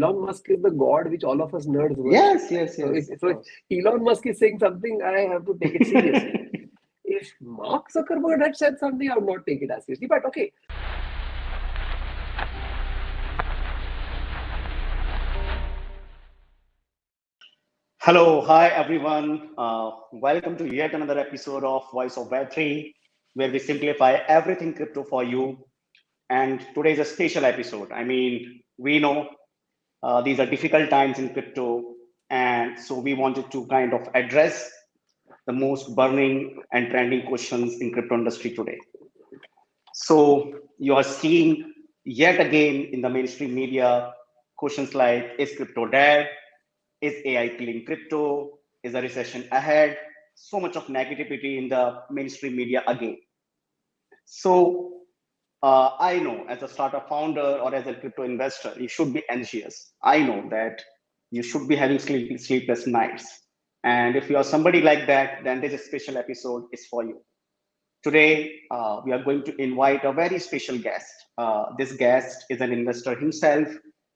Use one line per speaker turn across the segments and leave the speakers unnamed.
Elon Musk is the god which all of us nerds worship,
Yes,
right?
yes, yes, of
So if
course.
Elon Musk is saying something, I have to take it seriously. If Mark Zuckerberg had said something, I would not take it as seriously. But okay.
Hello, hi everyone. Welcome to yet another episode of Voice of Web3, where we simplify everything crypto for you. And today is a special episode. I mean, we know these are difficult times in crypto, and so we wanted to kind of address the most burning and trending questions in crypto industry today. So you are seeing yet again in the mainstream media questions like, is crypto dead? Is AI killing crypto? Is a recession ahead? So much of negativity in the mainstream media again. So I know as a startup founder or as a crypto investor, you should be anxious. I know that you should be having sleepless nights. And if you are somebody like that, then this special episode is for you. Today, we are going to invite a very special guest. This guest is an investor himself.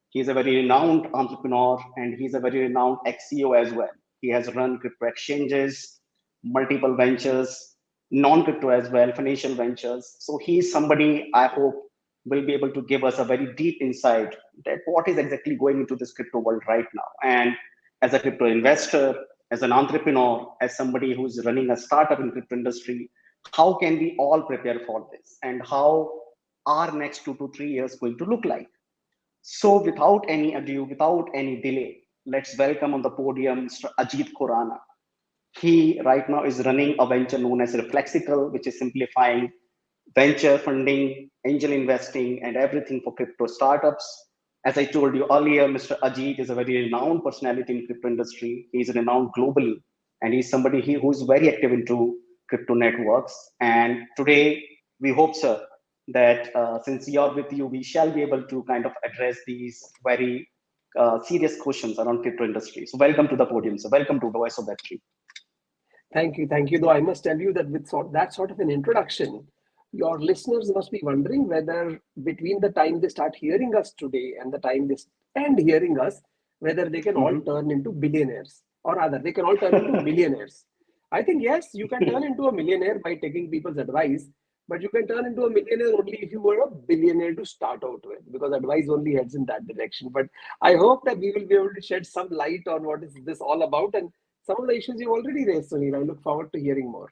He is a very renowned entrepreneur and he's a very renowned ex-CEO as well. He has run crypto exchanges, multiple ventures, non-crypto as well, financial ventures. So he's somebody I hope will be able to give us a very deep insight that what is exactly going into this crypto world right now. And as a crypto investor, as an entrepreneur, as somebody who's running a startup in crypto industry, how can we all prepare for this and how our next 2 to 3 years going to look like. So without any ado, without any delay, let's welcome on the podium Mr. Ajeet Khurana. He right now is running a venture known as Reflexical, which is simplifying venture funding, angel investing, and everything for crypto startups. As I told you earlier, Mr. Ajeet is a very renowned personality in crypto industry. He is renowned globally, and he's somebody who is very active into crypto networks. And today, we hope, sir, that since you're with you, we shall be able to kind of address these very serious questions around crypto industry. So welcome to the podium, sir. Welcome to the Voice of Web3.
Thank you. Thank you. Though I must tell you that with that sort of an introduction, your listeners must be wondering whether between the time they start hearing us today and the time they end hearing us, whether they can all turn into billionaires, or rather, they can all turn into millionaires. I think, yes, you can turn into a millionaire by taking people's advice, but you can turn into a millionaire only if you were a billionaire to start out with, because advice only heads in that direction. But I hope that we will be able to shed some light on what is this all about, and some of the issues you've already raised, Sunil. I look forward to hearing more.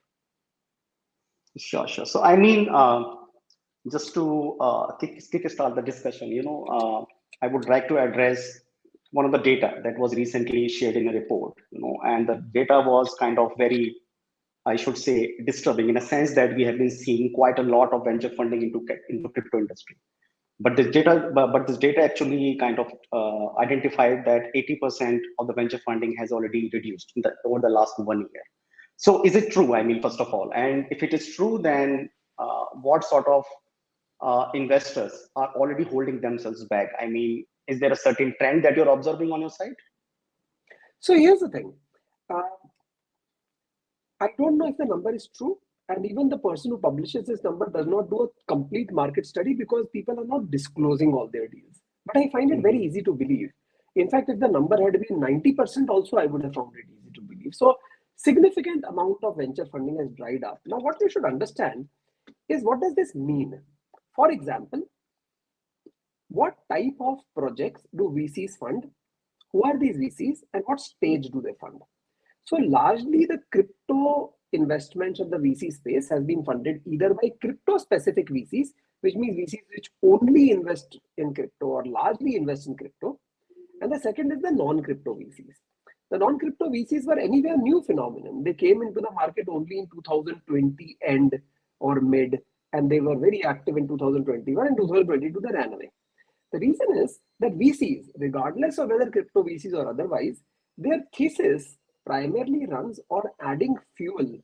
Sure, sure. So, I mean, just to kick start the discussion, I would like to address one of the data that was recently shared in a report, and the data was kind of very, I should say, disturbing in a sense that we have been seeing quite a lot of venture funding into crypto industry. But this data actually kind of identified that 80% of the venture funding has already reduced over the last 1 year. So is it true? I mean, first of all, and if it is true, then what sort of investors are already holding themselves back? I mean, is there a certain trend that you're observing on your side?
So here's the thing. Uh, I don't know if the number is true, and even the person who publishes this number does not do a complete market study because people are not disclosing all their deals. But I find it very easy to believe. In fact, if the number had been 90% also, I would have found it easy to believe. So significant amount of venture funding has dried up. Now, what we should understand is, what does this mean? For example, what type of projects do VCs fund? Who are these VCs and what stage do they fund? So largely the crypto investments of the VC space has been funded either by crypto specific VCs, which means VCs which only invest in crypto or largely invest in crypto. And the second is the non-crypto VCs. The non-crypto VCs were anywhere new phenomenon. They came into the market only in 2020 end or mid, and they were very active in 2021 and 2022 they ran away. The reason is that VCs, regardless of whether crypto VCs or otherwise, their thesis primarily runs on adding fuel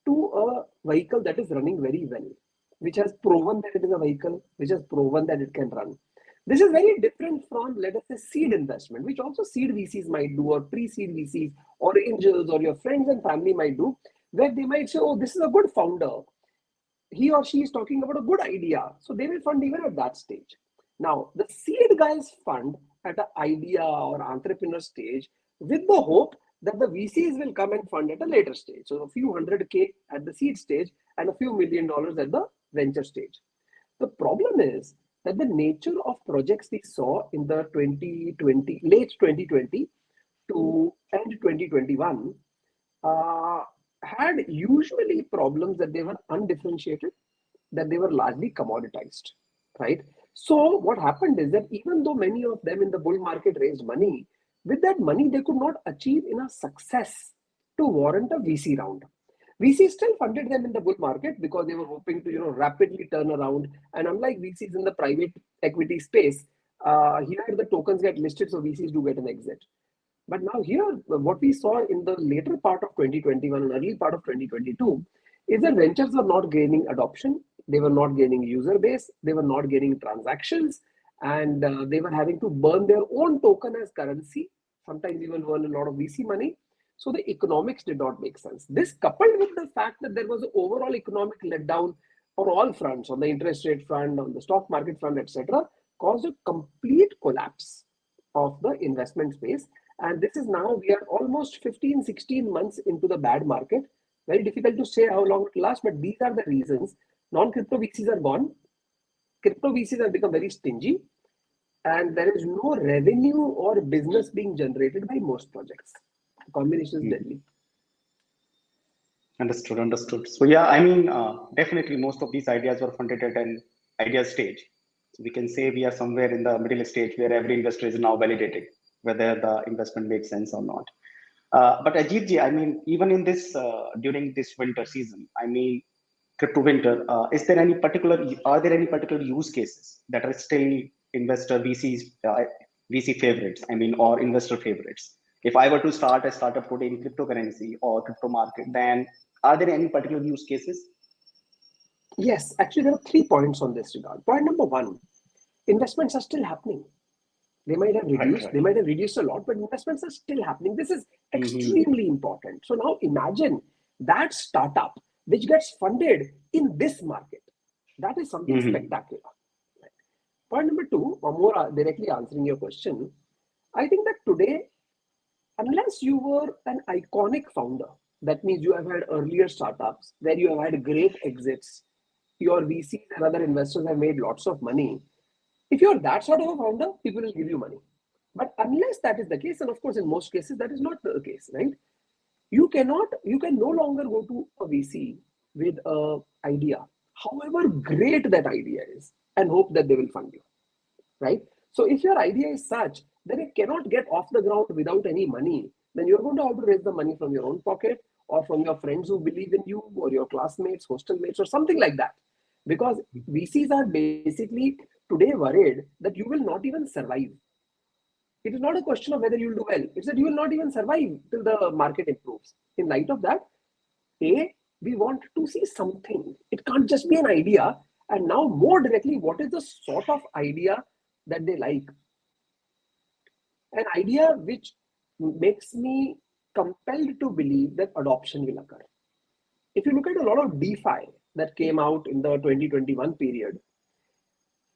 to a vehicle that is running very well, which has proven that it is a vehicle, which has proven that it can run. This is very different from, let us say, seed investment, which also seed VCs might do, or pre-seed VCs, or angels, or your friends and family might do, where they might say, oh, this is a good founder. He or she is talking about a good idea. So they will fund even at that stage. Now, the seed guys fund at an idea or entrepreneur stage with the hope that the VCs will come and fund at a later stage. So a few $100K at the seed stage and a few $1 million at the venture stage. The problem is that the nature of projects we saw in the 2020, late 2020 to end 2021 had usually problems that they were undifferentiated, that they were largely commoditized, right? So what happened is that even though many of them in the bull market raised money, with that money they could not achieve enough success to warrant a VC round. VC still funded them in the bull market because they were hoping to, rapidly turn around. And unlike VCs in the private equity space, here the tokens get listed, so VCs do get an exit. But now here, what we saw in the later part of 2021 and early part of 2022 is that ventures were not gaining adoption. They were not gaining user base. They were not gaining transactions. And they were having to burn their own token as currency, sometimes even burn a lot of VC money. So the economics did not make sense. This, coupled with the fact that there was an overall economic letdown on all fronts, on the interest rate front, on the stock market front, etc., caused a complete collapse of the investment space. And this is now, we are almost 15, 16 months into the bad market. Very difficult to say how long it will last, but these are the reasons. Non-crypto VCs are gone. Crypto VCs have become very stingy. And there is no revenue or business being generated by most projects. The combination is deadly.
Understood. So yeah, I mean, definitely most of these ideas were funded at an idea stage. So we can say we are somewhere in the middle stage where every investor is now validating whether the investment makes sense or not. But Ajeet ji, I mean, even in this, during this winter season, I mean, crypto winter, are there any particular use cases that are still investor VC favorites, I mean, or investor favorites? If I were to start a startup today in cryptocurrency or crypto market, then are there any particular use cases?
Yes, actually, there are 3 points on this regard. Point number 1, investments are still happening. They might have reduced,
Right.
They might have reduced a lot, but investments are still happening. This is extremely important. So now imagine that startup which gets funded in this market. That is something spectacular. Point number 2, or more directly answering your question, I think that today, unless you were an iconic founder, that means you have had earlier startups where you have had great exits, your VCs and other investors have made lots of money. If you're that sort of a founder, people will give you money. But unless that is the case, and of course, in most cases, that is not the case, right? You can no longer go to a VC with an idea, however great that idea is, and hope that they will fund you, right? So if your idea is such that it cannot get off the ground without any money, then you're going to have to raise the money from your own pocket or from your friends who believe in you or your classmates, hostel mates, or something like that. Because VCs are basically today worried that you will not even survive. It is not a question of whether you'll do well. It's that you will not even survive till the market improves. In light of that, we want to see something. It can't just be an idea. And now more directly, what is the sort of idea that they like? An idea which makes me compelled to believe that adoption will occur. If you look at a lot of DeFi that came out in the 2021 period,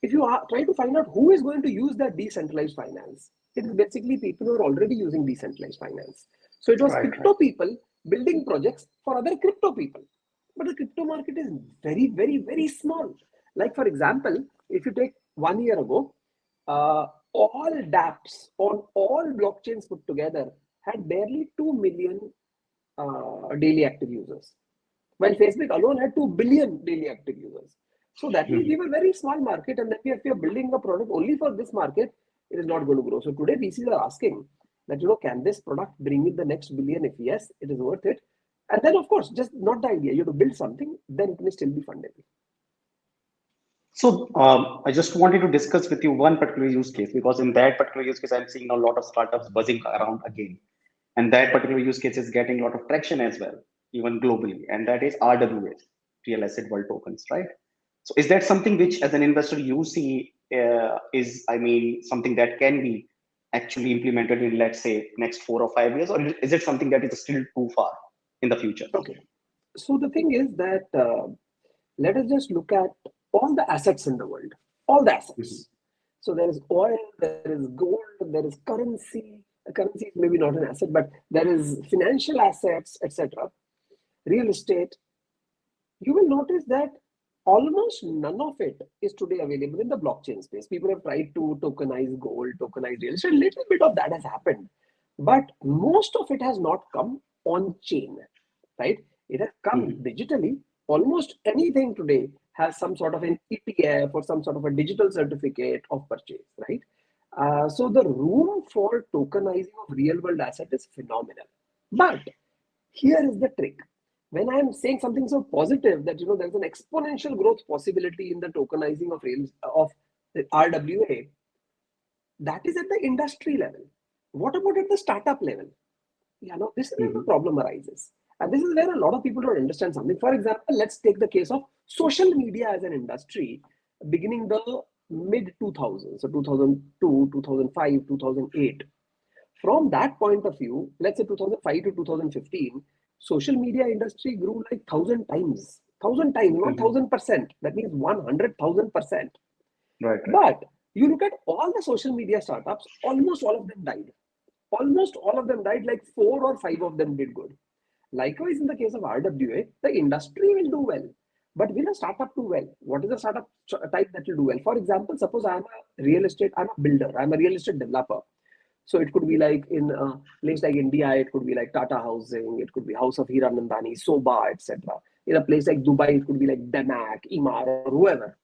if you try to find out who is going to use that decentralized finance, it is basically people who are already using decentralized finance. So it was crypto people building projects for other crypto people. But the crypto market is very, very, very small. Like, for example, if you take 1 year ago, all dApps on all blockchains put together had barely 2 million daily active users, while Facebook alone had 2 billion daily active users. So that means we have a very small market, and then if we are building a product only for this market, it is not going to grow. So today VCs are asking that, can this product bring me the next billion? If yes, it is worth it. And then, of course, just not the idea. You have to build something, then it may still be fundable.
So I just wanted to discuss with you one particular use case, because in that particular use case, I'm seeing a lot of startups buzzing around again. And that particular use case is getting a lot of traction as well, even globally. And that is RWA, real asset world tokens, right? So is that something which, as an investor, you see is, I mean, something that can be actually implemented in, let's say, next 4 or 5 years, or is it something that is still too far in the future?
Okay. So the thing is that let us just look at all the assets in the world, all the assets. So there is oil, there is gold, there is currency. Currency is maybe not an asset, but there is financial assets, etc. Real estate. You will notice that almost none of it is today available in the blockchain space. People have tried to tokenize gold, tokenize real estate. A little bit of that has happened, but most of it has not come on chain, right? It has come digitally. Almost anything today has some sort of an ETF or some sort of a digital certificate of purchase, right? So the room for tokenizing of real world asset is phenomenal. But here is the trick. When I'm saying something so positive that there's an exponential growth possibility in the tokenizing of the RWA, that is at the industry level. What about at the startup level? This is where the problem arises. And this is where a lot of people don't understand something. For example, let's take the case of social media as an industry beginning the mid 2000s, so 2002, 2005, 2008. From that point of view, let's say 2005 to 2015, social media industry grew like 1,000 times, not 1,000%. That means 100,000%.
Right.
But you look at all the social media startups, almost all of them died. Almost all of them died, like 4 or 5 of them did good. Likewise, in the case of RWA, the industry will do well. But will a startup do well? What is the startup type that will do well? For example, suppose I'm a builder, I'm a real estate developer. So it could be like in a place like India, it could be like Tata Housing, it could be House of Hiranandani, Soba, etc. In a place like Dubai, it could be like Damac, Emaar, or whoever.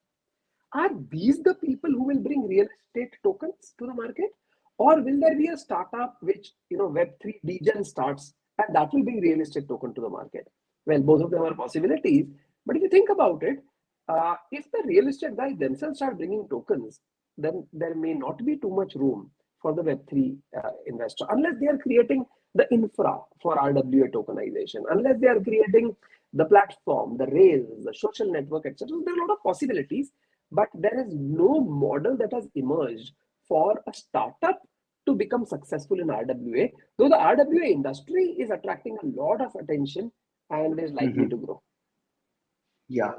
Are these the people who will bring real estate tokens to the market? Or will there be a startup which, Web3 degen starts and that will bring real estate token to the market? Well, both of them are possibilities. But if you think about it, if the real estate guys themselves start bringing tokens, then there may not be too much room for the Web3 investor, unless they are creating the infra for RWA tokenization, unless they are creating the platform, the rails, the social network, etc. So there are a lot of possibilities, but there is no model that has emerged for a startup to become successful in RWA, though the RWA industry is attracting a lot of attention and is likely to grow.
Yeah.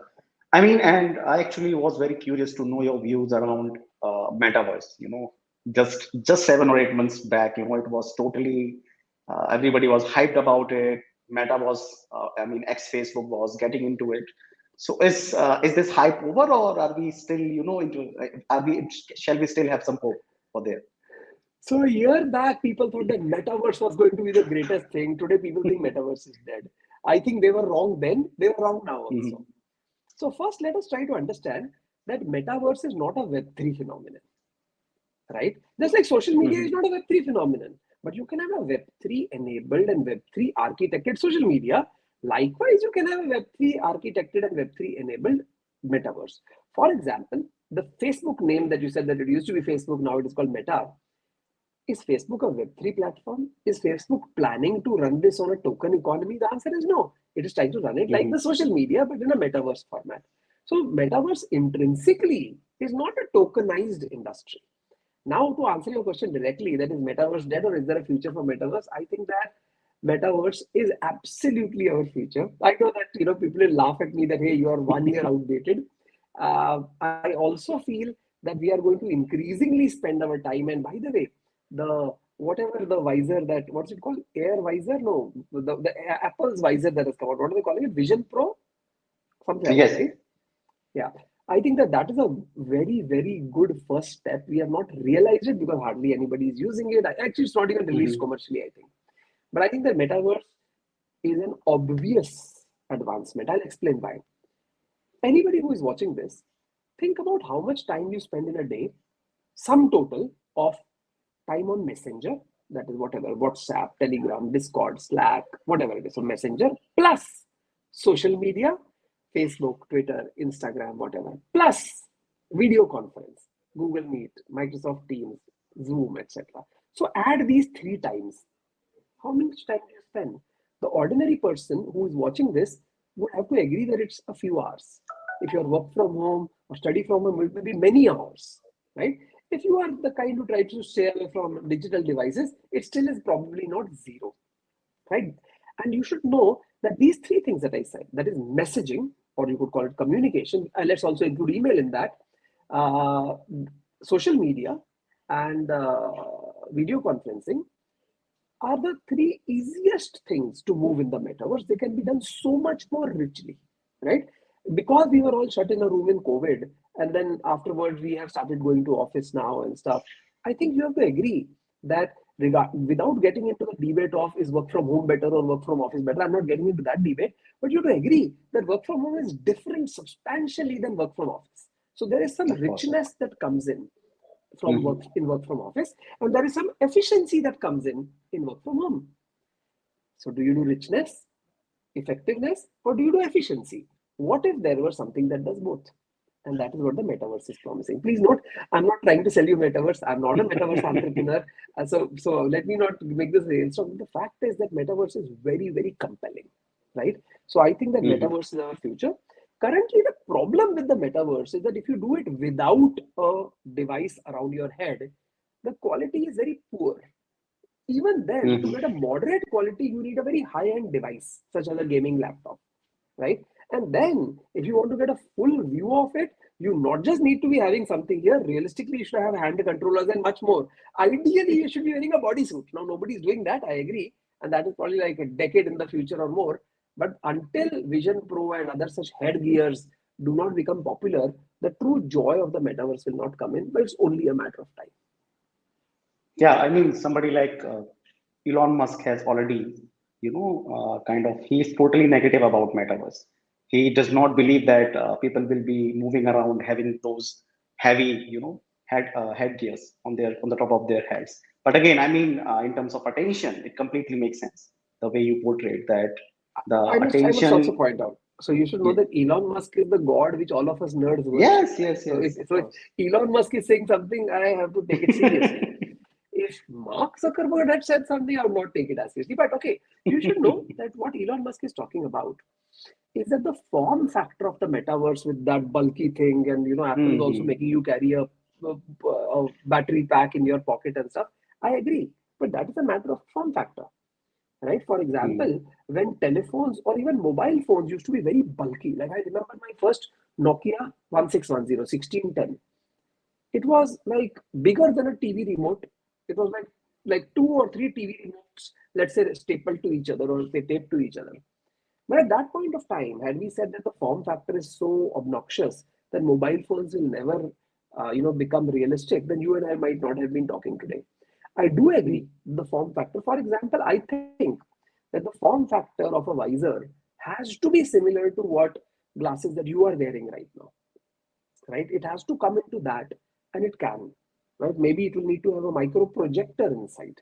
I mean, and I actually was very curious to know your views around Metaverse. Just 7 or 8 months back, it was totally everybody was hyped about it. Meta was, ex-Facebook was getting into it. So is this hype over, or are we still, shall we still have some hope for there?
So a year back, people thought that Metaverse was going to be the greatest thing. Today, people think Metaverse is dead. I think they were wrong then. They were wrong now also. So first, let us try to understand that Metaverse is not a Web3 phenomenon, right? Just like social media is not a Web3 phenomenon, but you can have a Web3 enabled and Web3 architected social media. Likewise, you can have a Web3 architected and Web3 enabled Metaverse. For example, the Facebook name that you said that it used to be Facebook, now it is called Meta. Is Facebook a Web3 platform? Is Facebook planning to run this on a token economy? The answer is no. It is trying to run it like the social media, but in a Metaverse format. So Metaverse intrinsically is not a tokenized industry. Now, to answer your question directly, that is Metaverse dead or is there a future for Metaverse? I think that Metaverse is absolutely our future. I know that people will laugh at me that, hey, you are 1 year outdated. I also feel that we are going to increasingly spend our time. And by the way, whatever the visor that, what's it called? Air visor? No, the Apple's visor that has come out. What are they calling it? Vision Pro? Something like that, right? Yeah. I think that is a very, very good first step. We have not realized it because hardly anybody is using it. Actually, it's not even released commercially, I think. But I think the Metaverse is an obvious advancement. I'll explain why. Anybody who is watching this, think about how much time you spend in a day, sum total of time on Messenger, that is whatever, WhatsApp, Telegram, Discord, Slack, whatever it is, so Messenger, plus social media, Facebook, Twitter, Instagram, whatever, plus video conference, Google Meet, Microsoft Teams, Zoom, etc. So add these 3 times. How much time do you spend? The ordinary person who is watching this would have to agree that it's a few hours. If you're work from home or study from home, it will be many hours, right? If you are the kind who tries to stay away from digital devices, it still is probably not 0, right? And you should know that these 3 things that I said, that is messaging, or you could call it communication, and let's also include email in that, social media and video conferencing are the three easiest things to move in the metaverse. They can be done so much more richly, right? Because we were all shut in a room in COVID, and then afterwards we have started going to office now and stuff. I think you have to agree that without getting into the debate of is work from home better or work from office better, I'm not getting into that debate, but you have to agree that work from home is different substantially than work from office. So there is some
Of course.
richness that comes in from
Mhm.
work from office, and there is some efficiency that comes in work from home. So do you do richness, effectiveness, or do you do efficiency? What if there were something that does both? And that is what the metaverse is promising. Please note, I'm not trying to sell you metaverse. I'm not a metaverse entrepreneur. So let me not make this real. So the fact is that metaverse is very, very compelling, right? So I think that
Mhm.
metaverse is our future. Currently, the problem with the metaverse is that if you do it without a device around your head, the quality is very poor. Even then, to
Mhm.
get a moderate quality, you need a very high-end device, such as a gaming laptop, right? And then, if you want to get a full view of it, you not just need to be having something here. Realistically, you should have hand controllers and much more. Ideally, you should be wearing a bodysuit. Now, nobody's doing that. I agree, and that is probably like a decade in the future or more. But until Vision Pro and other such headgears do not become popular, the true joy of the metaverse will not come in. But it's only a matter of time.
Yeah, I mean, somebody like Elon Musk has already, kind of, he's totally negative about metaverse. He does not believe that people will be moving around having those heavy, headgears on the top of their heads. But again, I mean, in terms of attention, it completely makes sense the way you portrayed that the
I must also
attention.
point out. So you should know that Elon Musk is the god which all of us nerds worship,
Yes,
right?
yes,
So
yes, of
if
course.
Elon Musk is saying something, I have to take it seriously. If Mark Zuckerberg had said something, I would not take it as seriously. But okay, you should know that what Elon Musk is talking about is that the form factor of the metaverse with that bulky thing, and Apple is also
Mhm.
making you carry a battery pack in your pocket and stuff. I agree, but that is a matter of form factor, right? For
Mhm.
example, when telephones or even mobile phones used to be very bulky, like I remember my first Nokia 1610, 1610. It was like bigger than a TV remote. It was like two or three TV remotes, let's say, stapled to each other or say taped to each other. But at that point of time, had we said that the form factor is so obnoxious that mobile phones will never, become realistic, then you and I might not have been talking today. I do agree with the form factor. For example, I think that the form factor of a visor has to be similar to what glasses that you are wearing right now, right? It has to come into that, and it can, right? Maybe it will need to have a micro projector inside,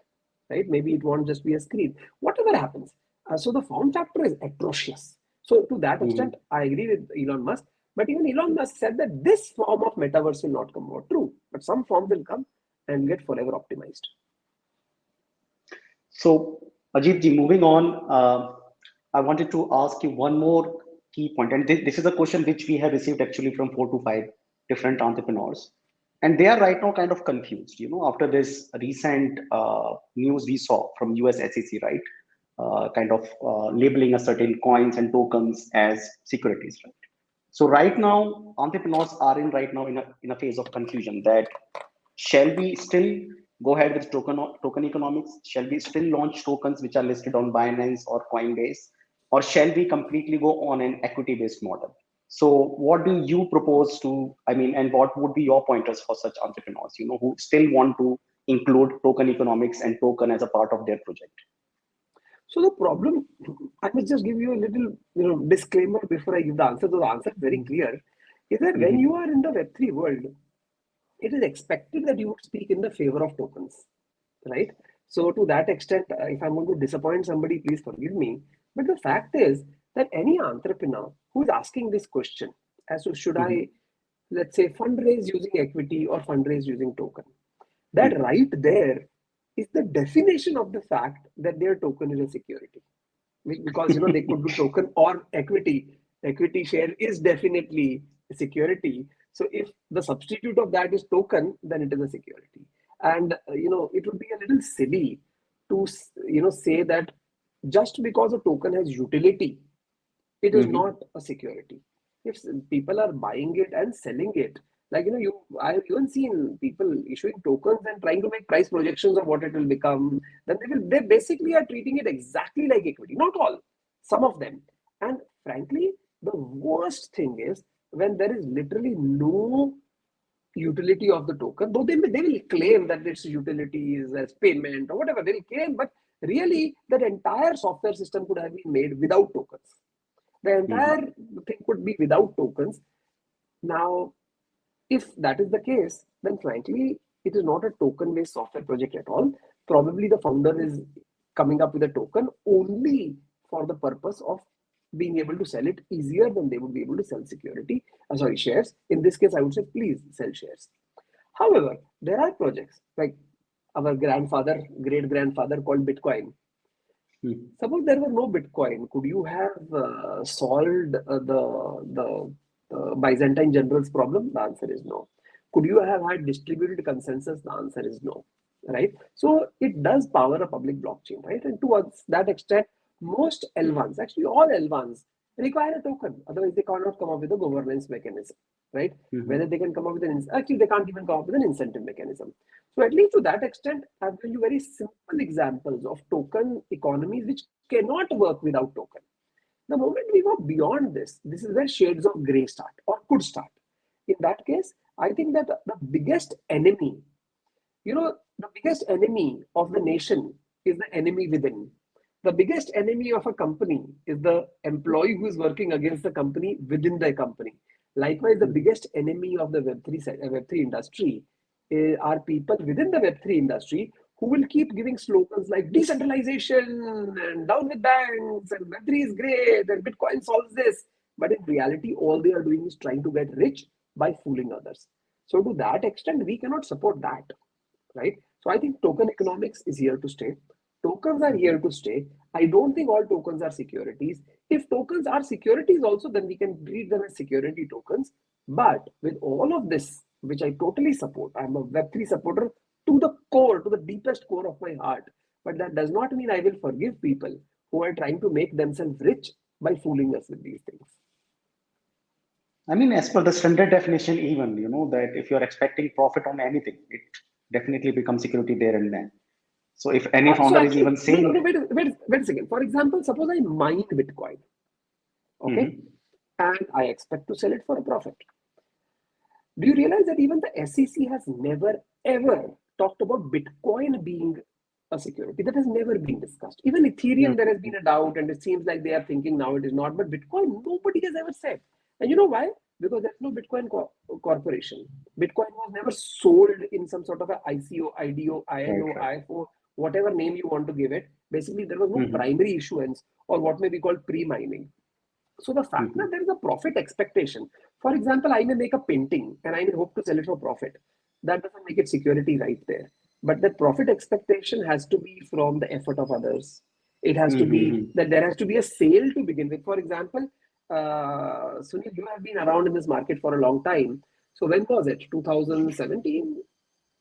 right? Maybe it won't just be a screen. Whatever happens, so the form factor is atrocious. So to that extent,
Mhm.
I agree with Elon Musk. But even Elon Musk said that this form of metaverse will not come more true, but some form will come and get forever optimized.
So, Ajit ji, moving on, I wanted to ask you one more key point, and this is a question which we have received actually from 4 to 5 different entrepreneurs, and they are right now kind of confused. After this recent news we saw from US SEC, right, kind of labeling a certain coins and tokens as securities, right? So right now, entrepreneurs are in right now in a phase of confusion that shall we still go ahead with token economics? Shall we still launch tokens which are listed on Binance or Coinbase? Or shall we completely go on an equity-based model? So what do you propose to, I mean, and what would be your pointers for such entrepreneurs, who still want to include token economics and token as a part of their project?
So the problem, I must just give you a little, disclaimer before I give the answer. So the answer is very clear. Is that when you
Mhm.
are in the Web3 world, it is expected that you would speak in the favor of tokens, right? So to that extent, if I'm going to disappoint somebody, please forgive me. But the fact is that any entrepreneur who is asking this question as to should
Mhm.
I, let's say, fundraise using equity or fundraise using token, that
Mhm.
right there is the definition of the fact that their token is a security. Because they could do token or equity. Equity share is definitely a security. So if the substitute of that is token, then it is a security. And it would be a little silly to say that just because a token has utility, it is
Mhm.
not a security. If people are buying it and selling it,
Mm-hmm.
I've even seen people issuing tokens and trying to make price projections of what it will become. Then they basically are treating it exactly like equity. Not all, some of them. And frankly, the worst thing is when there is literally no utility of the token, though they will claim that its utility is as payment or whatever they will claim, but really that entire software system could have been made without tokens. The entire thing could be without tokens. Now, if that is the case, then frankly, it is not a token-based software project at all. Probably the founder is coming up with a token only for the purpose of being able to sell it easier than they would be able to sell shares. In this case, I would say, please sell shares. However, there are projects like our great grandfather called Bitcoin. Suppose there were no Bitcoin, could you have solved the Byzantine generals problem? The answer is no. Could you have had distributed consensus? The answer is no. Right? So it does power a public blockchain, right? And to that extent, most L1s, actually all L1s, require a token. Otherwise, they cannot come up with a governance mechanism, right? Whether they can come up with actually they can't even come up with an incentive mechanism. So at least to that extent, I've given you very simple examples of token economies which cannot work without token. The moment we go beyond this is where shades of gray start or could start. In that case, I think that the biggest enemy, the biggest enemy of the nation is the enemy within. The biggest enemy of a company is the employee who is working against the company within the company. Likewise, the biggest enemy of the Web3 industry are people within the Web3 industry who will keep giving slogans like decentralization and down with banks and Web3 is great and Bitcoin solves this. But in reality, all they are doing is trying to get rich by fooling others. So to that extent, we cannot support that, right? So I think token economics is here to stay. Tokens are here to stay. I don't think all tokens are securities. If tokens are securities also, then we can treat them as security tokens. But with all of this, which I totally support, I'm a Web3 supporter to the core, to the deepest core of my heart. But that does not mean I will forgive people who are trying to make themselves rich by fooling us with these things.
I mean, as per the standard definition, even, that if you're expecting profit on anything, it definitely becomes security there and then. So if any founder is even saying...
No, wait a second. For example, suppose I mine Bitcoin, okay? And I expect to sell it for a profit. Do you realize that even the SEC has never, ever talked about Bitcoin being a security? That has never been discussed. Even Ethereum, there has been a doubt, and it seems like they are thinking now it is not. But Bitcoin, nobody has ever said. And you know why? Because there's no Bitcoin corporation. Bitcoin was never sold in some sort of a ICO, IDO, INO, IFO, whatever name you want to give it. Basically, there was no primary issuance or what may be called pre-mining. So the fact that there is a profit expectation, for example, I may make a painting and I may hope to sell it for profit. That doesn't make it security right there. But the profit expectation has to be from the effort of others. It has to be that there has to be a sale to begin with. For example, Sunil, you have been around in this market for a long time. So when was it? 2017?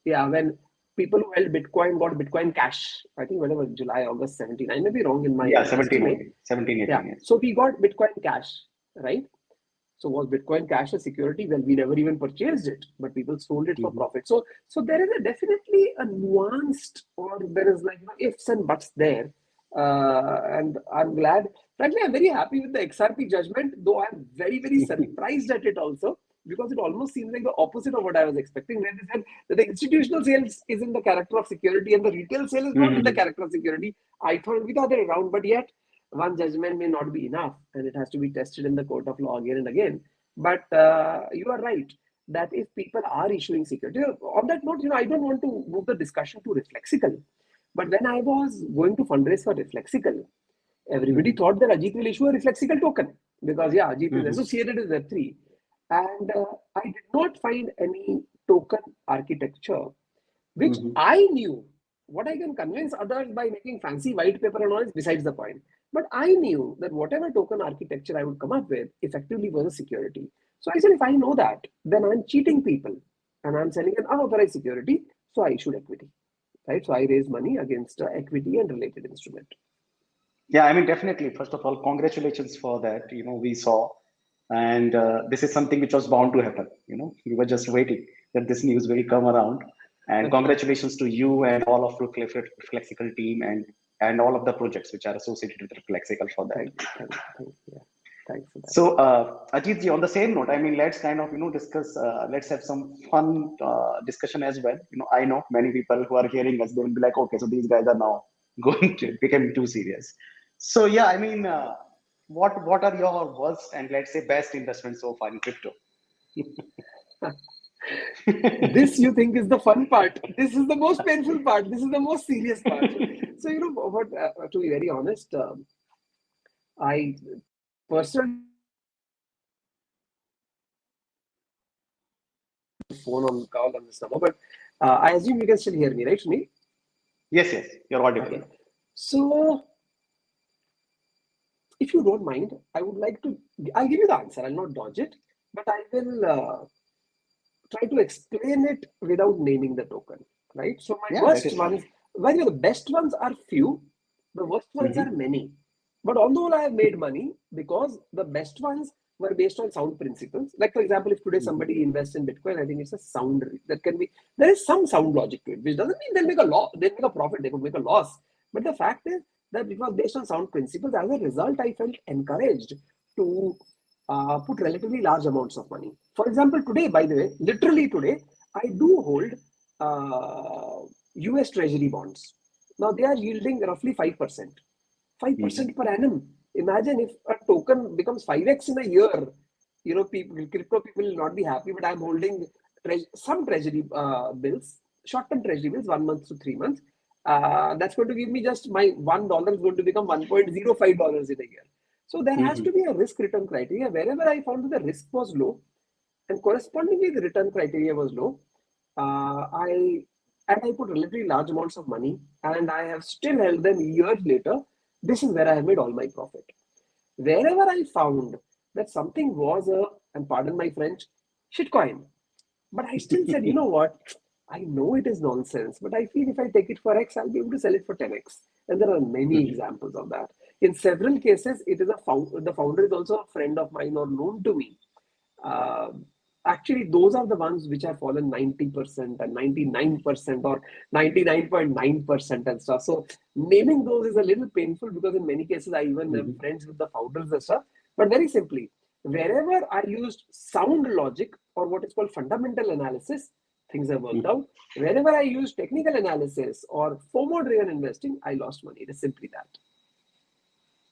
Yeah, when people who held Bitcoin got Bitcoin Cash. I think whenever July, August 17. I may be wrong in my
17, 18.
Yeah. So we got Bitcoin Cash, right? So was Bitcoin Cash a security? Well, we never even purchased it, but people sold it for profit. So there is definitely a nuanced, or there is like ifs and buts there. And I'm glad. Frankly, I'm very happy with the XRP judgment, though I'm very, very surprised at it also, because it almost seems like the opposite of what I was expecting. When they said that the institutional sales is in the character of security and the retail sale is not in the character of security, I thought we got it around, but yet one judgment may not be enough and it has to be tested in the court of law again and again. But you are right that if people are issuing security, on that note, I don't want to move the discussion to Reflexical. But when I was going to fundraise for Reflexical, everybody thought that Ajeet will issue a Reflexical token because, Ajeet is associated with Web3. And I did not find any token architecture, which I knew. What I can convince others by making fancy white paper and all is besides the point. But I knew that whatever token architecture I would come up with effectively was a security. So I said, if I know that, then I'm cheating people and I'm selling an unauthorized security. So I issued equity, right? So I raised money against equity and related instrument.
Yeah, I mean, definitely. First of all, congratulations for that. We saw And this is something which was bound to happen. We were just waiting that this news will come around. And congratulations to you and all of Reflexical team and all of the projects which are associated with Reflexical for that.
Thank you. Yeah. Thanks for that.
So, Ajeet ji, on the same note, I mean, let's kind of discuss. Let's have some fun discussion as well. I know many people who are hearing us, they will be like, okay, so these guys are now going to become too serious. So, yeah, I mean, what are your worst and let's say best investments so far in crypto?
This you think is the fun part. This is the most painful part. This is the most serious part. So what? To be very honest, I personally phone on call on this number, but I assume you can still hear me, right, Sunil?
Yes, you're audible.
Okay. So, if you don't mind, I would like to. I'll give you the answer. I'll not dodge it, but I will try to explain it without naming the token, right? So my worst ones, well, the best ones are few, the worst ones are many. But on the whole, I have made money because the best ones were based on sound principles. Like for example, if today somebody invests in Bitcoin, I think it's a sound that can be. There is some sound logic to it, which doesn't mean they'll make a loss. They'll make a profit. They could make a loss. But the fact is that it was based on sound principles. As a result, I felt encouraged to put relatively large amounts of money. For example, today, by the way, literally today, I do hold US Treasury bonds. Now they are yielding roughly 5%. 5% per annum. Imagine if a token becomes 5x in a year. Crypto people will not be happy, but I'm holding some treasury bills, short-term treasury bills, 1 month to 3 months. That's going to give me just my $1 is going to become $1.05 in a year. So there has to be a risk return criteria. Wherever I found that the risk was low and correspondingly the return criteria was low, I put relatively large amounts of money and I have still held them years later. This is where I have made all my profit. Wherever I found that something was and pardon my French, shitcoin, but I still said, you know what? I know it is nonsense, but I feel if I take it for X, I'll be able to sell it for 10X. And there are many examples of that. In several cases, it is the founder is also a friend of mine or known to me. Actually, those are the ones which have fallen 90% and 99% or 99.9% and stuff. So naming those is a little painful because in many cases, I even am friends with the founders and stuff. But very simply, wherever I used sound logic or what is called fundamental analysis, things have worked out. Wherever I use technical analysis or FOMO-driven investing, I lost money. It is simply that.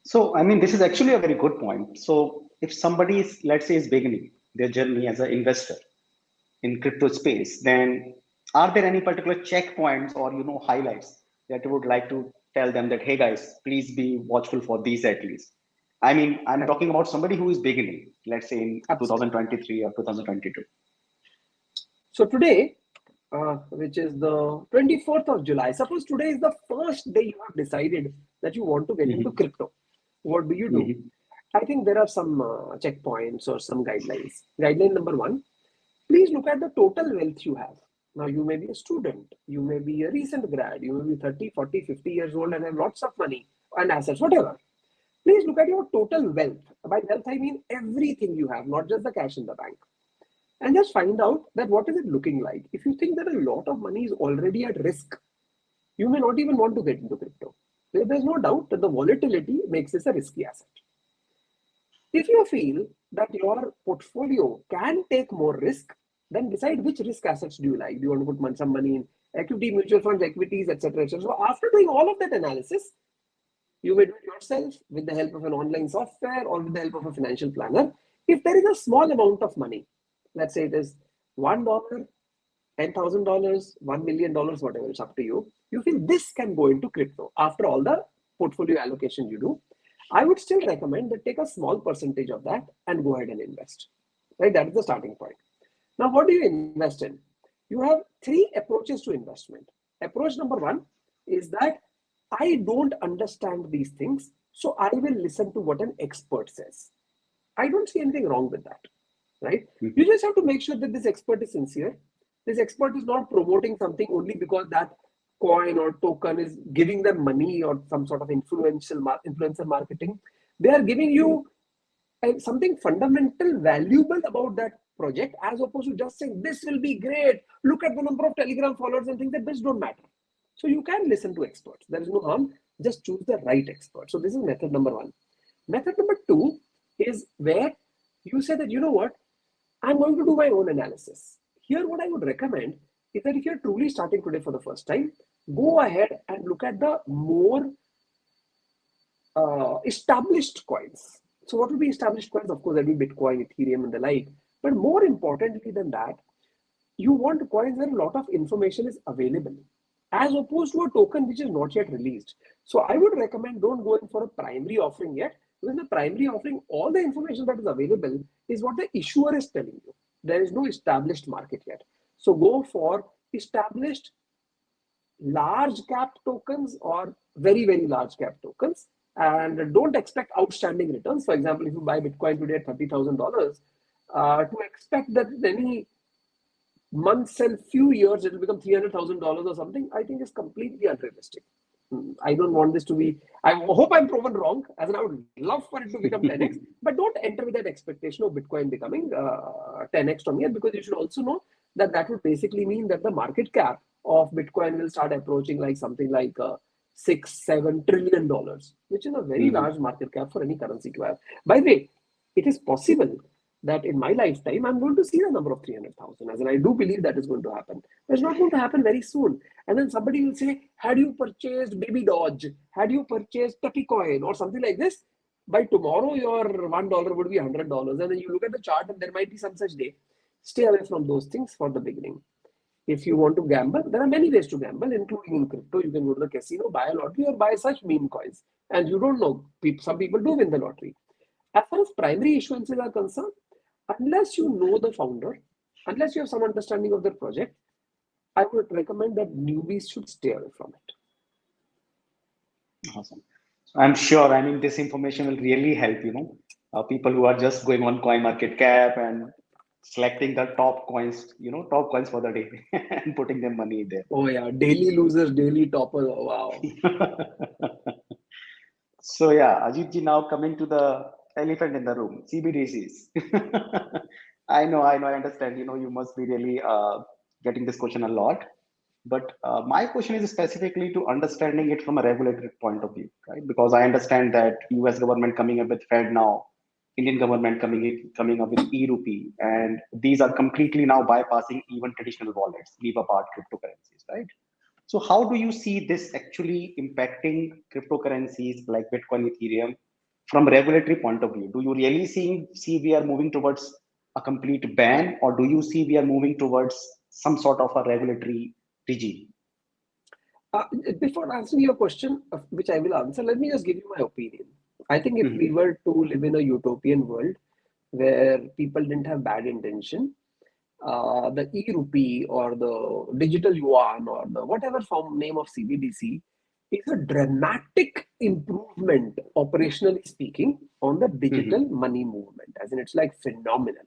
So, I mean, this is actually a very good point. So, if somebody is, let's say, is beginning their journey as an investor in crypto space, then are there any particular checkpoints or highlights that you would like to tell them that, hey guys, please be watchful for these at least? I mean, I'm talking about somebody who is beginning, let's say in 2023 or 2022.
So today, which is the 24th of July. Suppose today is the first day you have decided that you want to get into crypto. What do you do? I think there are some checkpoints or some guidelines. Guideline number 1, please look at the total wealth you have. Now, you may be a student, you may be a recent grad, you may be 30, 40, 50 years old and have lots of money and assets, whatever. Please look at your total wealth. By wealth, I mean everything you have, not just the cash in the bank. And just find out that what is it looking like. If you think that a lot of money is already at risk, you may not even want to get into crypto. There's no doubt that the volatility makes this a risky asset. If you feel that your portfolio can take more risk, then decide which risk assets do you like. Do you want to put some money in equity, mutual funds, equities, etc., etc. So after doing all of that analysis, you may do it yourself with the help of an online software or with the help of a financial planner. If there is a small amount of money, let's say it is $1, $10,000, $1 million, whatever, it's up to you. You feel this can go into crypto after all the portfolio allocation you do. I would still recommend that take a small percentage of that and go ahead and invest. Right? That is the starting point. Now, what do you invest in? You have 3 approaches to investment. Approach number 1 is that I don't understand these things, so I will listen to what an expert says. I don't see anything wrong with that, right? You just have to make sure that this expert is sincere. This expert is not promoting something only because that coin or token is giving them money or some sort of influencer marketing. They are giving you something fundamental, valuable about that project, as opposed to just saying this will be great. Look at the number of Telegram followers and things that this don't matter. So you can listen to experts. There is no harm. Just choose the right expert. So this is method number one. Method number two is where you say that, you know what, I'm going to do my own analysis. Here, what I would recommend is that if you're truly starting today for the first time, go ahead and look at the more established coins. So what will be established coins? Of course, there'll be Bitcoin, Ethereum, and the like. But more importantly than that, you want coins where a lot of information is available, as opposed to a token which is not yet released. So I would recommend don't go in for a primary offering yet, because the primary offering, all the information that is available is what the issuer is telling you. There is no established market yet. So go for established large cap tokens or very, very large cap tokens, and don't expect outstanding returns. For example, if you buy Bitcoin today at $30,000, to expect that in any months and few years it will become $300,000 or something, I think is completely unrealistic. I don't want this to be, I hope I'm proven wrong, as in I would love for it to become 10x, but don't enter with that expectation of Bitcoin becoming 10x from here, because you should also know that that would basically mean that the market cap of Bitcoin will start approaching like something like $6-7 trillion, which is a very large market cap for any currency to have. By the way, it is possible that in my lifetime, I'm going to see the number of 300,000, as in I do believe that is going to happen. But it's not going to happen very soon. And then somebody will say, had you purchased Baby Dodge, had you purchased Tuppy Coin or something like this, by tomorrow your $1 would be $100. And then you look at the chart and there might be some such day. Stay away from those things for the beginning. If you want to gamble, there are many ways to gamble, including in crypto. You can go to the casino, buy a lottery, or buy such meme coins. And you don't know, some people do win the lottery. As far as primary issuances are concerned, unless you know the founder, unless you have some understanding of their project, I would recommend that newbies should stay away from it.
Awesome. So I'm sure, I mean, this information will really help, people who are just going on CoinMarketCap and selecting the top coins, top coins for the day and putting their money there.
Oh yeah, daily losers, daily toppers. Oh, wow.
So yeah, Ajeet ji, now coming to the elephant in the room, CBDCs. I know, I understand, you must be really getting this question a lot. But my question is specifically to understanding it from a regulatory point of view, right? Because I understand that US government coming up with Fed now, Indian government coming up with e-rupee, and these are completely now bypassing even traditional wallets, leave apart cryptocurrencies, right? So how do you see this actually impacting cryptocurrencies like Bitcoin, Ethereum from a regulatory point of view? Do you really see we are moving towards a complete ban, or do you see we are moving towards some sort of a regulatory regime?
Before answering your question, which I will answer, let me just give you my opinion. I think if we were to live in a utopian world where people didn't have bad intention, the e-rupee or the digital yuan or the whatever name of CBDC is a dramatic improvement, operationally speaking, on the digital money movement, as in it's like phenomenal.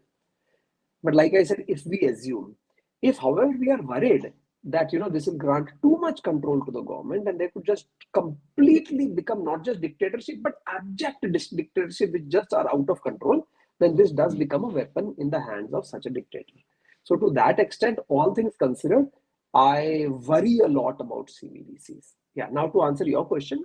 But like I said, if we assume, if however we are worried that this will grant too much control to the government and they could just completely become not just dictatorship but abject dictatorship which just are out of control, then this does become a weapon in the hands of such a dictator. So to that extent, all things considered, I worry a lot about CBDCs. Yeah. Now to answer your question,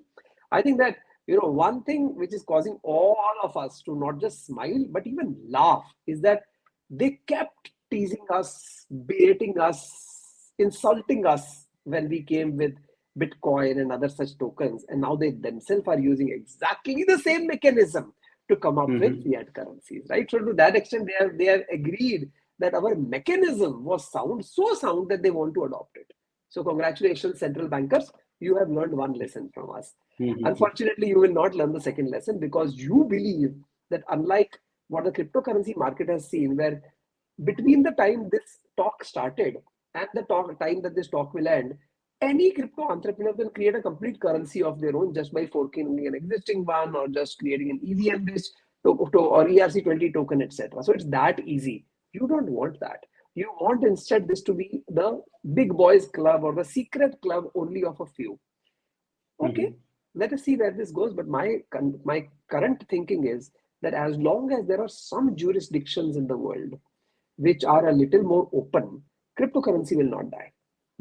I think that one thing which is causing all of us to not just smile but even laugh is that they kept teasing us, berating us, insulting us when we came with Bitcoin and other such tokens. And now they themselves are using exactly the same mechanism to come up with fiat currencies, right? So to that extent, they have agreed that our mechanism was sound, so sound that they want to adopt it. So congratulations, central bankers. You have learned one lesson from us. Unfortunately, you will not learn the second lesson because you believe that unlike what the cryptocurrency market has seen, where between the time this talk started and the time that this talk will end, any crypto entrepreneur can create a complete currency of their own just by forking an existing one or just creating an EVM-based or ERC20 token, etc. So it's that easy. You don't want that. You want instead this to be the big boys club or the secret club only of a few. Okay, let us see where this goes. But my current thinking is that as long as there are some jurisdictions in the world which are a little more open, cryptocurrency will not die.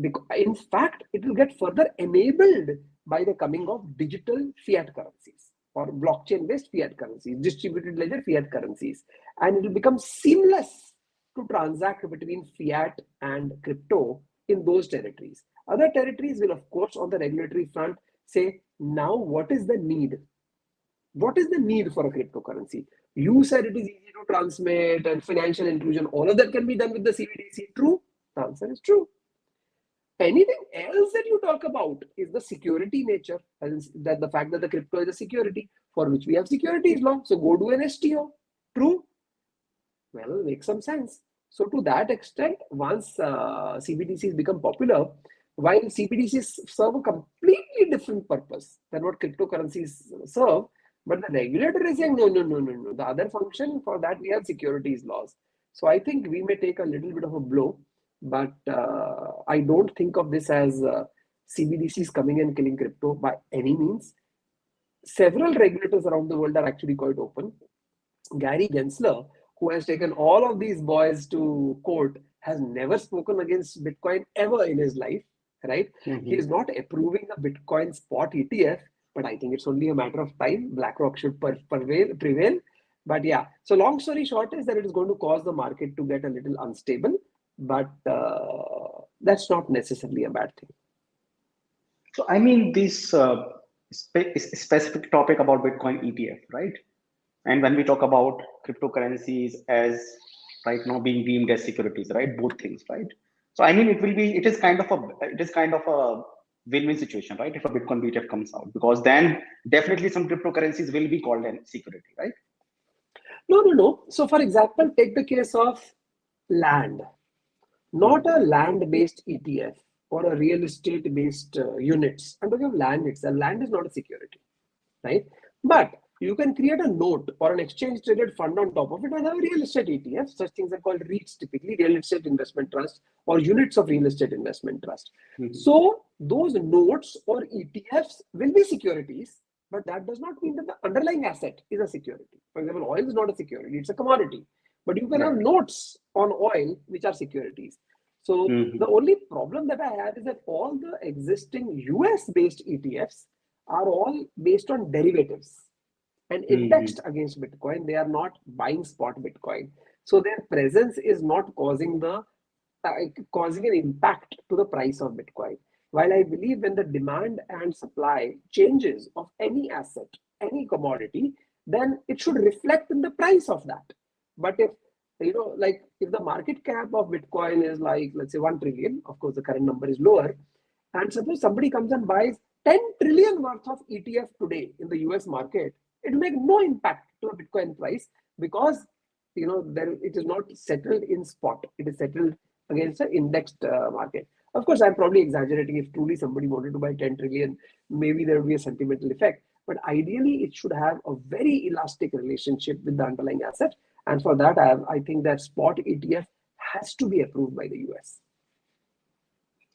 Because, in fact, it will get further enabled by the coming of digital fiat currencies or blockchain-based fiat currencies, distributed ledger fiat currencies, and it will become seamless to transact between fiat and crypto in those territories. Other territories will, of course, on the regulatory front, say, now what is the need? What is the need for a cryptocurrency? You said it is easy to transmit and financial inclusion. All of that can be done with the CBDC. True? The answer is true. Anything else that you talk about is the security nature, and that the fact that the crypto is a security for which we have securities law. So go do an STO. True? Well, make some sense. So to that extent, once CBDCs become popular, while CBDCs serve a completely different purpose than what cryptocurrencies serve, but the regulator is saying, no, no, no, no, no. The other function for that, we have securities laws. So I think we may take a little bit of a blow, but I don't think of this as CBDCs coming and killing crypto by any means. Several regulators around the world are actually quite open. Gary Gensler, who has taken all of these boys to court, has never spoken against Bitcoin ever in his life, right? He is not approving the Bitcoin spot ETF, but I think it's only a matter of time. BlackRock should prevail. But yeah, so long story short is that it is going to cause the market to get a little unstable, but that's not necessarily a bad thing.
So I mean, this specific topic about Bitcoin ETF, right? And when we talk about cryptocurrencies as right now being deemed as securities, right? Both things, right? So I mean, it is kind of a win-win situation, right? If a Bitcoin ETF comes out, because then definitely some cryptocurrencies will be called a security, right?
No. So for example, take the case of land, not a land-based ETF or a real estate-based units. I'm talking of land itself. Land is not a security, right? But you can create a note or an exchange-traded fund on top of it and have a real estate ETF. Such things are called REITs, typically real estate investment trust, or units of real estate investment trust. So those notes or ETFs will be securities, but that does not mean that the underlying asset is a security. For example, oil is not a security, it's a commodity. But you can have notes on oil which are securities. So the only problem that I have is that all the existing US-based ETFs are all based on derivatives and indexed against Bitcoin. They are not buying spot Bitcoin. So their presence is not causing an impact to the price of Bitcoin. While I believe when the demand and supply changes of any asset, any commodity, then it should reflect in the price of that. But if if the market cap of Bitcoin is like, let's say 1 trillion, of course the current number is lower, and suppose somebody comes and buys 10 trillion worth of ETF today in the US market, it will make no impact to the Bitcoin price because it is not settled in spot. It is settled against an indexed market. Of course, I'm probably exaggerating. If truly somebody wanted to buy 10 trillion, maybe there would be a sentimental effect. But ideally, it should have a very elastic relationship with the underlying asset. And for that, I think that spot ETF has to be approved by the US.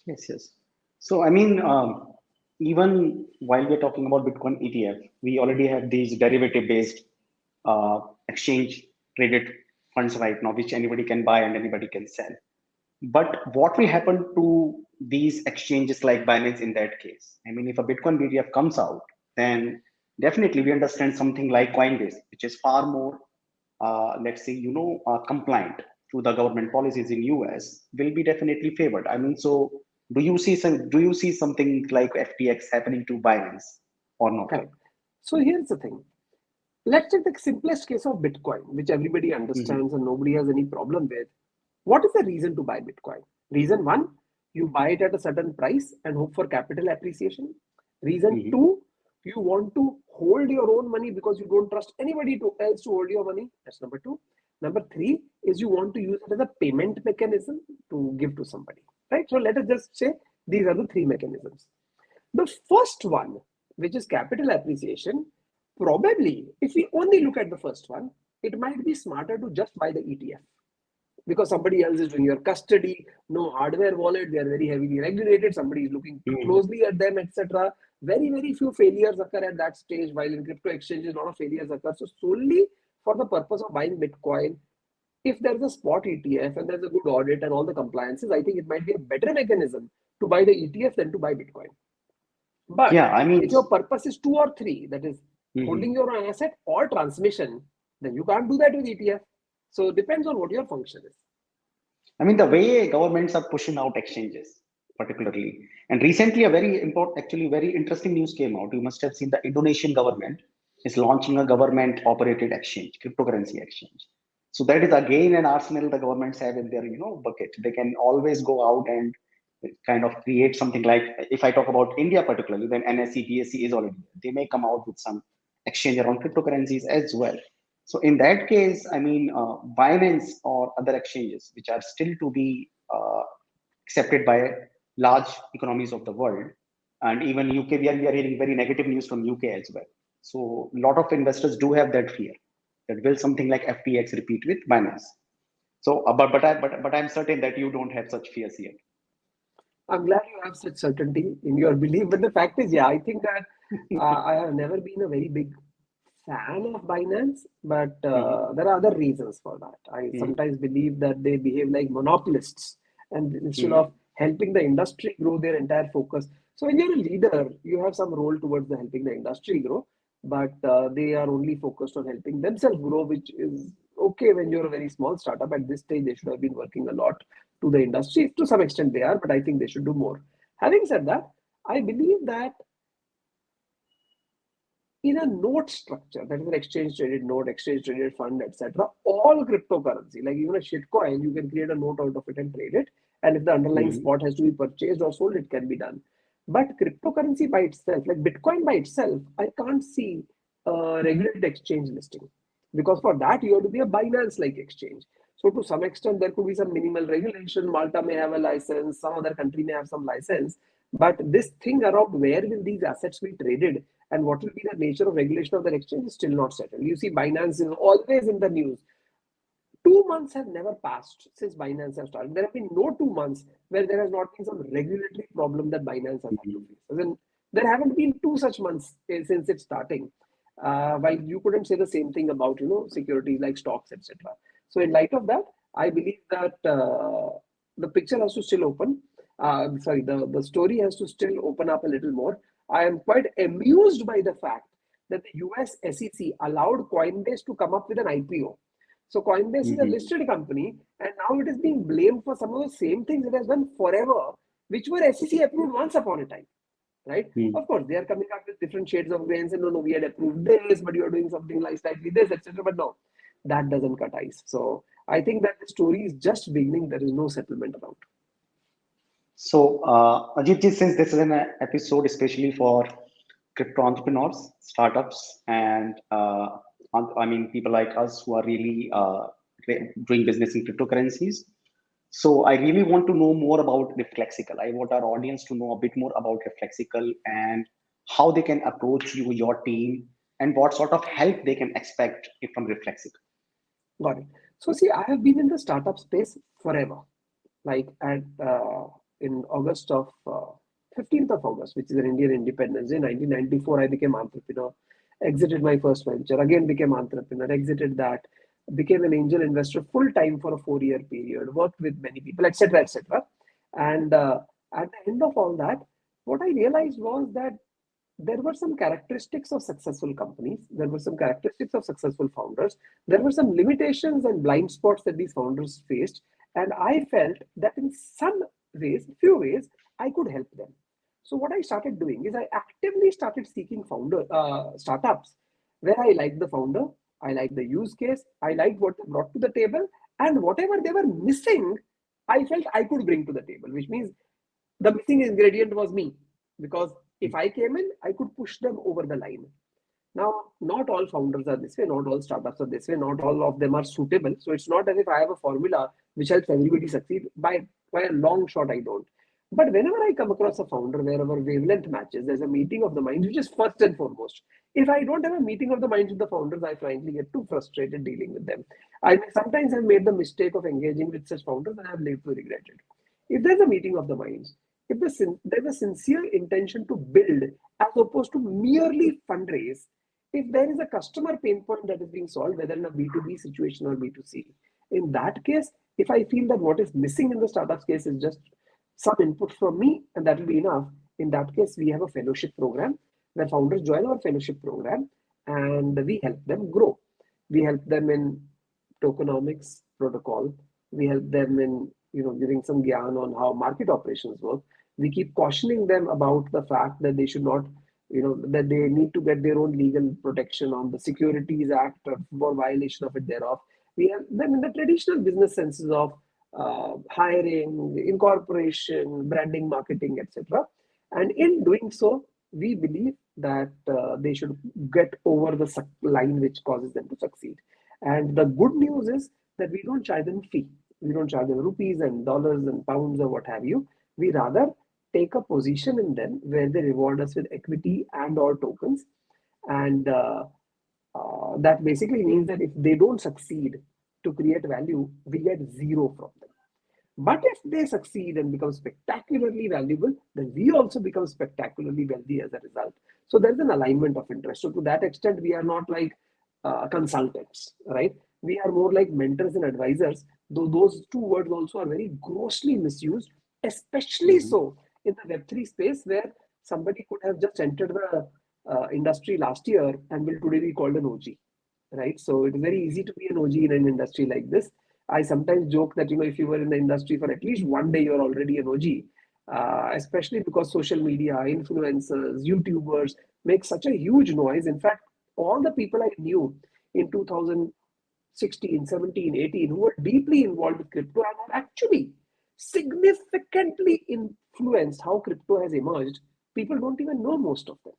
Yes. So, I mean, even while we're talking about Bitcoin ETF, we already have these derivative-based exchange-traded funds right now, which anybody can buy and anybody can sell. But what will happen to these exchanges like Binance in that case? I mean, if a Bitcoin ETF comes out, then definitely we understand something like CoinGape, which is far more, let's say, compliant to the government policies in US, will be definitely favored. I mean, so do you see something like FTX happening to Binance or not?
Correct. So here's the thing. Let's take the simplest case of Bitcoin, which everybody understands and nobody has any problem with. What is the reason to buy Bitcoin? Reason one, you buy it at a certain price and hope for capital appreciation. Reason two, you want to hold your own money because you don't trust anybody else to hold your money. That's number two. Number three is you want to use it as a payment mechanism to give to somebody, right? So let us just say these are the three mechanisms. The first one, which is capital appreciation, probably if we only look at the first one, it might be smarter to just buy the ETF because somebody else is doing your custody, no hardware wallet, they are very heavily regulated, somebody is looking too closely at them, etc. Very, very few failures occur at that stage, while in crypto exchanges, a lot of failures occur. So solely for the purpose of buying Bitcoin, if there's a spot ETF and there's a good audit and all the compliances, I think it might be a better mechanism to buy the ETF than to buy Bitcoin. But
Yeah, I mean,
if your purpose is 2 or 3, that is holding your own asset or transmission, then you can't do that with ETF. So it depends on what your function is.
I mean, the way governments are pushing out exchanges, particularly, and recently a very important, actually very interesting news came out. You must have seen the Indonesian government is launching a government-operated exchange, cryptocurrency exchange. So that is again an arsenal the governments have in their, bucket. They can always go out and kind of create something like, if I talk about India particularly, then NSE, BSE is already there. They may come out with some exchange around cryptocurrencies as well. So in that case, I mean, Binance or other exchanges, which are still to be accepted by large economies of the world, and even UK, we are hearing very negative news from UK as well. So a lot of investors do have that fear that will something like FTX repeat with Binance. So, but I'm certain that you don't have such fears yet.
I'm glad you have such certainty in your belief. But the fact is, yeah, I think that I have never been a very big fan of Binance, but there are other reasons for that. I sometimes believe that they behave like monopolists, and instead of helping the industry grow, their entire focus. So when you're a leader, you have some role towards the helping the industry grow, but they are only focused on helping themselves grow, which is okay when you're a very small startup. At this stage, they should have been working a lot to the industry. To some extent, they are, but I think they should do more. Having said that, I believe that in a node structure, that is an exchange traded node, exchange traded fund, etc., all cryptocurrency, like even a shitcoin, you can create a node out of it and trade it. And if the underlying spot has to be purchased or sold, it can be done. But cryptocurrency by itself, like Bitcoin by itself, I can't see a regulated exchange listing, because for that you have to be a Binance-like exchange. So to some extent, there could be some minimal regulation. Malta may have a license, some other country may have some license. But this thing around where will these assets be traded and what will be the nature of regulation of that exchange is still not settled. You see, Binance is always in the news. 2 months have never passed since Binance has started. There have been no 2 months where there has not been some regulatory problem that Binance has had to face. Then there haven't been 2 such months since its starting. While you couldn't say the same thing about securities like stocks, etc. So in light of that, I believe that the picture has to still open. The story has to still open up a little more. I am quite amused by the fact that the US SEC allowed Coinbase to come up with an IPO. So Coinbase is a listed company, and now it is being blamed for some of the same things it has done forever, which were SEC approved once upon a time, right? Of course, they are coming up with different shades of gray and saying, no, we had approved this, but you are doing something like slightly this, etc. But no, that doesn't cut ice. So I think that the story is just beginning. There is no settlement around.
So, Ajeet, since this is an episode especially for crypto entrepreneurs, startups, and I mean people like us who are really doing business in cryptocurrencies. So, I really want to know more about Reflexical. I want our audience to know a bit more about Reflexical and how they can approach you, your team, and what sort of help they can expect from Reflexical.
Got it. So, see, I have been in the startup space forever. Like in August of 15th of August, which is an Indian Independence Day, 1994, I became entrepreneur, exited my first venture, again became entrepreneur, exited that, became an angel investor full time for a 4-year period, worked with many people, etc., etc. And at the end of all that, what I realized was that there were some characteristics of successful companies, there were some characteristics of successful founders, there were some limitations and blind spots that these founders faced, and I felt that in some ways, few ways, I could help them. So what I started doing is I actively started seeking startups where I liked the founder, I liked the use case, I liked what they brought to the table, and whatever they were missing, I felt I could bring to the table, which means the missing ingredient was me, because if I came in, I could push them over the line. Now, not all founders are this way, not all startups are this way, not all of them are suitable. So it's not as if I have a formula which helps everybody succeed. By a long shot, I don't. But whenever I come across a founder where our wavelength matches, there's a meeting of the minds, which is first and foremost. If I don't have a meeting of the minds with the founders, I frankly get too frustrated dealing with them. I sometimes have made the mistake of engaging with such founders and I have lived to regret it. If there's a meeting of the minds, if there's a sincere intention to build as opposed to merely fundraise, if there is a customer pain point that is being solved, whether in a B2B situation or B2C, in that case, if I feel that what is missing in the startups case is just some input from me and that will be enough, in that case, we have a fellowship program where founders join our fellowship program and we help them grow. We help them in tokenomics protocol. We help them in giving some gyan on how market operations work. We keep cautioning them about the fact that they should not, that they need to get their own legal protection on the Securities Act for violation of it thereof. We have them in the traditional business senses of hiring, incorporation, branding, marketing, etc. And in doing so, we believe that they should get over the line which causes them to succeed. And the good news is that we don't charge them fee. We don't charge them rupees and dollars and pounds or what have you. We rather take a position in them where they reward us with equity and or tokens. And that basically means that if they don't succeed to create value, we get zero from them. But if they succeed and become spectacularly valuable, then we also become spectacularly wealthy as a result. So there's an alignment of interest. So to that extent, we are not like consultants, right? We are more like mentors and advisors, though those two words also are very grossly misused, especially so in the Web3 space where somebody could have just entered the industry last year and will today be called an OG, right? So it's very easy to be an OG in an industry like this. I sometimes joke that, if you were in the industry for at least one day, you're already an OG, especially because social media, influencers, YouTubers make such a huge noise. In fact, all the people I knew in 2016, 17, 18 who were deeply involved with crypto and have actually significantly influenced how crypto has emerged, people don't even know most of them.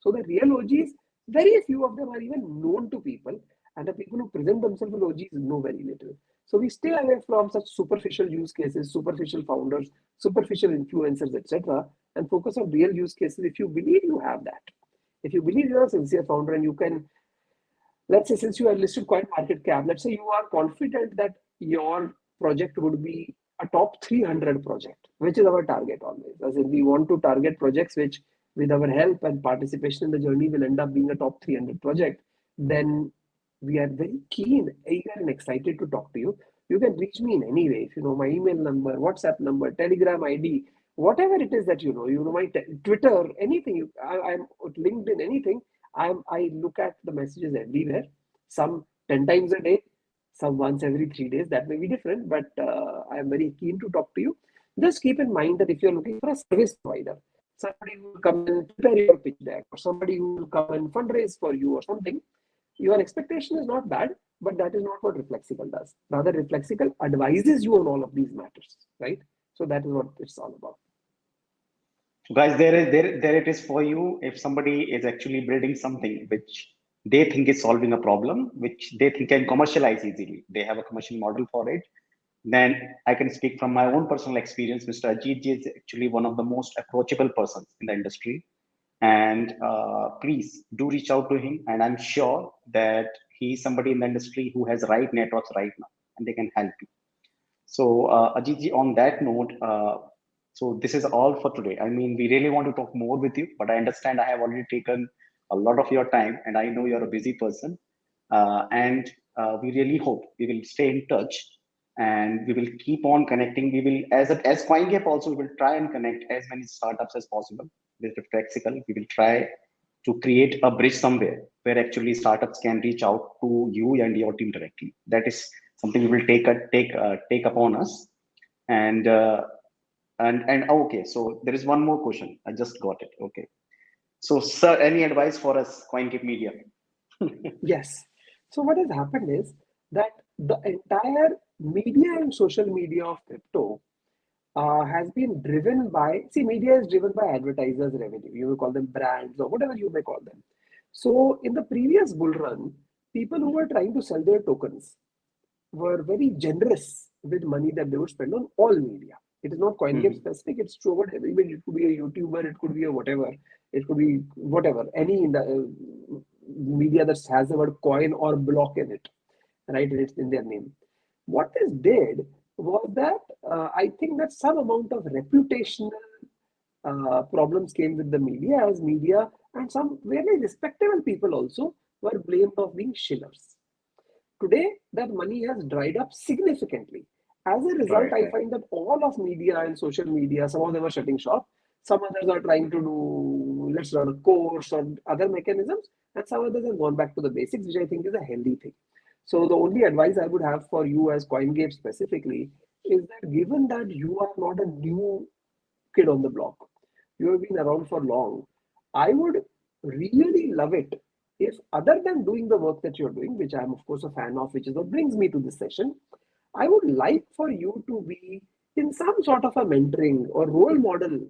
So the real OGs, very few of them are even known to people, and the people who present themselves as OGs know very little. So we stay away from such superficial use cases, superficial founders, superficial influencers, etc., and focus on real use cases. If you believe you have that, if you believe you're a sincere founder and you can, let's say, since you are listed CoinMarketCap, let's say you are confident that your project would be a top 300 project, which is our target always. As in, we want to target projects which, with our help and participation in the journey, will end up being a top 300 project. Then we are very keen, eager, and excited to talk to you. You can reach me in any way. If you know my email number, WhatsApp number, Telegram ID, whatever it is that you know my Twitter, anything. I'm LinkedIn, anything. I look at the messages everywhere. Some 10 times a day, some once every 3 days. That may be different, but I'm very keen to talk to you. Just keep in mind that if you're looking for a service provider, somebody who will come and prepare your pitch deck, or somebody who will come and fundraise for you or something, your expectation is not bad, but that is not what Reflexical does. Rather, Reflexical advises you on all of these matters, right? So that is what it's all about.
Guys, there it is for you. If somebody is actually building something which they think is solving a problem, which they think can commercialize easily, they have a commercial model for it, then I can speak from my own personal experience. Mr. Ajeet is actually one of the most approachable persons in the industry. And please do reach out to him. And I'm sure that he's somebody in the industry who has right networks right now, and they can help you. So Ajeet, on that note, so this is all for today. I mean, we really want to talk more with you, but I understand I have already taken a lot of your time, and I know you're a busy person. And we really hope we will stay in touch, and we will keep on connecting. We will, as CoinGape also, we will try and connect as many startups as possible with Reflexical. We will try to create a bridge somewhere where actually startups can reach out to you and your team directly. That is something we will take upon us. And okay, so there is one more question. I just got it. Okay. So, sir, any advice for us, CoinGape Media?
Yes. So what has happened is that the entire media and social media of crypto has been driven by, media is driven by advertisers' revenue. You will call them brands or whatever you may call them. So in the previous bull run, people who were trying to sell their tokens were very generous with money that they would spend on all media. It is not CoinGape specific, it's true about everybody. It could be a YouTuber, it could be a whatever, it could be whatever, any in the media that has the word coin or block in it, right? It's in their name. What this did was that I think that some amount of reputational problems came with the media, as media and some very respectable people also were blamed of being shillers. Today, that money has dried up significantly. As a result,
Right.
I find that all of media and social media, some of them are shutting shop, some others are trying to do, let's run a course or other mechanisms, and some others have gone back to the basics, which I think is a healthy thing. So the only advice I would have for you as CoinGape specifically is that given that you are not a new kid on the block, you have been around for long, I would really love it if, other than doing the work that you're doing, which I'm of course a fan of, which is what brings me to this session, I would like for you to be in some sort of a mentoring or role model,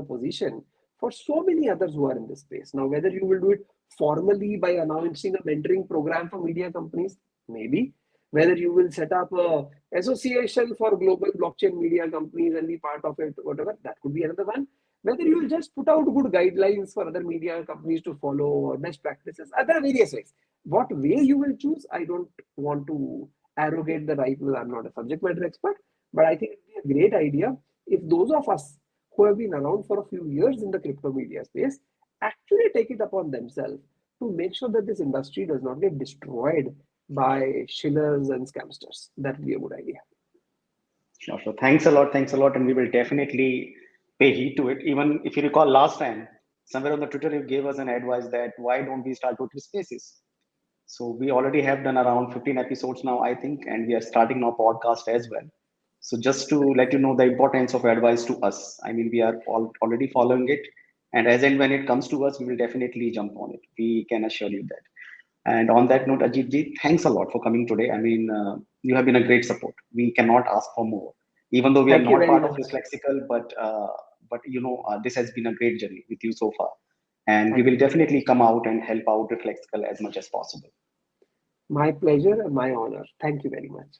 position for so many others who are in this space. Now, whether you will do it formally by announcing a mentoring program for media companies, maybe. Whether you will set up a association for global blockchain media companies and be part of it, whatever, that could be another one. Whether you will just put out good guidelines for other media companies to follow or best practices, other various ways. What way you will choose, I don't want to arrogate the right because I'm not a subject matter expert, but I think it would be a great idea if those of us who have been around for a few years in the crypto media space actually take it upon themselves to make sure that this industry does not get destroyed by shillers and scamsters. That would be a good idea.
Sure. So thanks a lot. Thanks a lot. And we will definitely pay heed to it. Even if you recall last time, somewhere on the Twitter, you gave us an advice that why don't we start Twitter spaces? So we already have done around 15 episodes now, I think, and we are starting our podcast as well. So just to let you know the importance of advice to us. I mean, we are already following it. And as and when it comes to us, we will definitely jump on it. We can assure you that. And on that note, Ajit ji, thanks a lot for coming today. I mean, you have been a great support. We cannot ask for more, even though we are
Thank you
not
very
part of
much.
Reflexical. But this has been a great journey with you so far, and we
Thank
will
you very much.
definitely come out and help out Reflexical as much as possible.
My pleasure and my honor. Thank you very much.